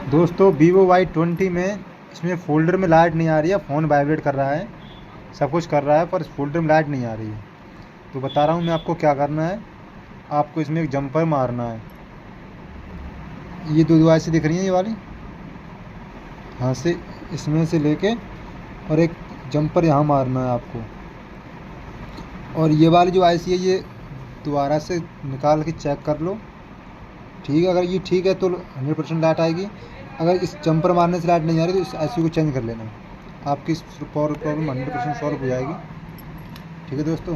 दोस्तों Vivo Y20 में इसमें फ़ोल्डर में लाइट नहीं आ रही है, फ़ोन वाइब्रेट कर रहा है, सब कुछ कर रहा है, पर इस फ़ोल्डर में लाइट नहीं आ रही है। तो बता रहा हूँ मैं आपको क्या करना है। आपको इसमें एक जंपर मारना है। ये दो डिवाइसें दिख रही हैं, ये वाली, यहाँ से इसमें से लेके और एक जंपर यहाँ मारना है आपको। और ये वाली जो आईसी है ये दोबारा से निकाल के चेक कर लो, ठीक है। अगर ये ठीक है तो 100% लाइट आएगी। अगर इस जंपर मारने से लाइट नहीं आ रही तो इस आईसी को चेंज कर लेना, आपकी प्रॉब्लम 100% सॉल्व हो जाएगी। ठीक है दोस्तों।